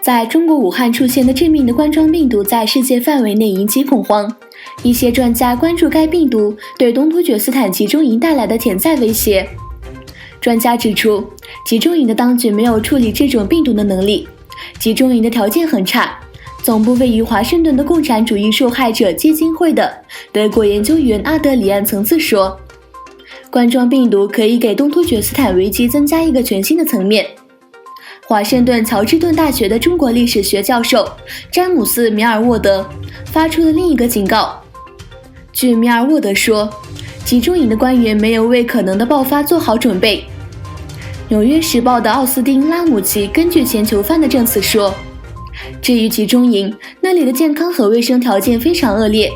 在中国武汉出现的致命的冠状病毒在世界范围内引起恐慌，一些专家关注该病毒对东突厥斯坦集中营带来的潜在威胁。专家指出，集中营的当局没有处理这种病毒的能力，集中营的条件很差。总部位于华盛顿的共产主义受害者基金会的德国研究员阿德里安曾自说，冠状病毒可以给东突厥斯坦危机增加一个全新的层面。华盛顿乔治顿大学的中国历史学教授詹姆斯·米尔沃德发出了另一个警告。据米尔沃德说，集中营的官员没有为可能的爆发做好准备。纽约时报的奥斯汀·拉姆齐根据前囚犯的证词说，至于集中营，那里的健康和卫生条件非常恶劣，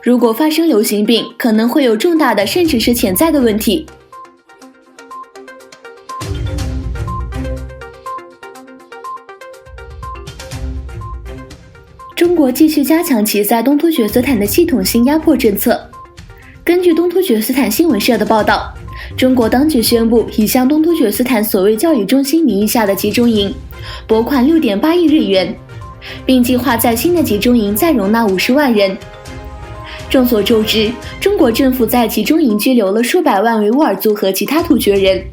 如果发生流行病，可能会有重大的甚至是潜在的问题。中国继续加强其在东突厥斯坦的系统性压迫政策。根据东突厥斯坦新闻社的报道，中国当局宣布已向东突厥斯坦所谓教育中心名义下的集中营拨款 6.8 亿日元，并计划在新的集中营再容纳50万人。众所周知，中国政府在集中营拘留了数百万维吾尔族和其他突厥人。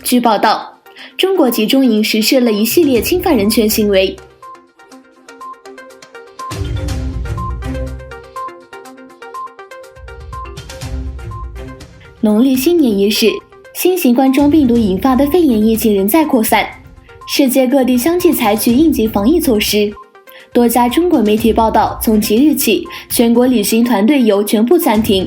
据报道，中国集中营实施了一系列侵犯人权行为。农历新年伊始，新型冠状病毒引发的肺炎疫情仍在扩散，世界各地相继采取应急防疫措施。多家中国媒体报道，从即日起，全国旅行团队游全部暂停。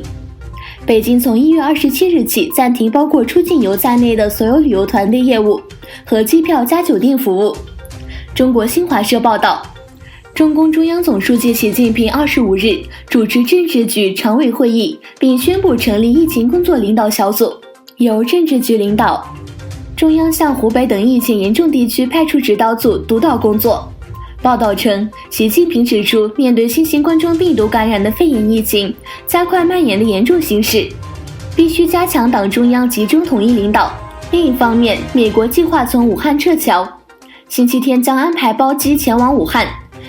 北京从1月27日起暂停包括出境游在内的所有旅游团队业务和机票加酒店服务。中国新华社报道，中共中央总书记习近平25日主持政治局常委会议，并宣布成立疫情工作领导小组，由政治局领导。中央向湖北等疫情严重地区派出指导组督导工作。报道称，习近平指出，面对新型冠状病毒感染的肺炎疫情加快蔓延的严重形势，必须加强党中央集中统一领导。另一方面，美国计划从武汉撤侨，星期天将安排包机前往武汉，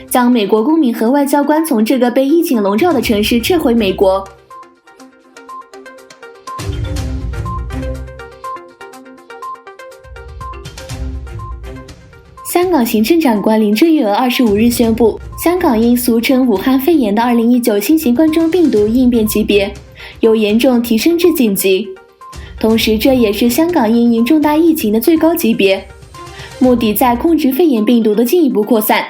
将美国公民和外交官从这个被疫情笼罩的城市撤回美国。香港行政长官林郑月娥25日宣布，香港因俗称武汉肺炎的2019新型冠状病毒应变级别由严重提升至紧急，同时这也是香港因应重大疫情的最高级别，目的在控制肺炎病毒的进一步扩散。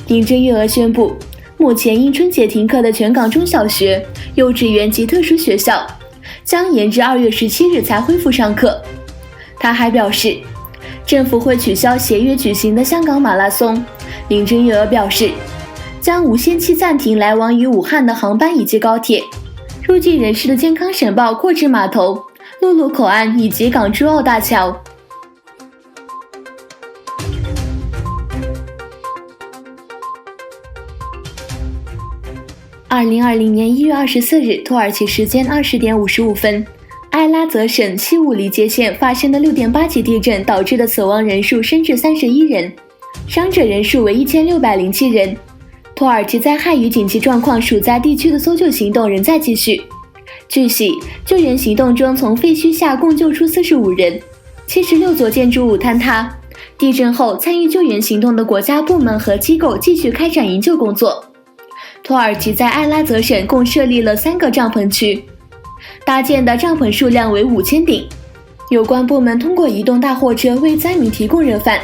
林郑月娥宣布，目前因春节停课的全港中小学、幼稚园及特殊学校将延至2月17日才恢复上课。她还表示，政府会取消协约举行的香港马拉松。林郑月娥表示，将无限期暂停来往于武汉的航班以及高铁，入境人士的健康申报扩至码头、陆路口岸以及港珠澳大桥。2020年1月24日，土耳其时间20点55分，埃拉泽省西武里杰县发生的6.8级地震导致的死亡人数升至31人，伤者人数为1607人。土耳其灾害与紧急状况属在地区的搜救行动仍在继续。据悉，救援行动中从废墟下共救出45人，76座建筑物坍塌。地震后，参与救援行动的国家部门和机构继续开展营救工作。土耳其在埃拉泽省共设立了3个帐篷区，搭建的帐篷数量为5000顶。有关部门通过移动大货车为灾民提供热饭。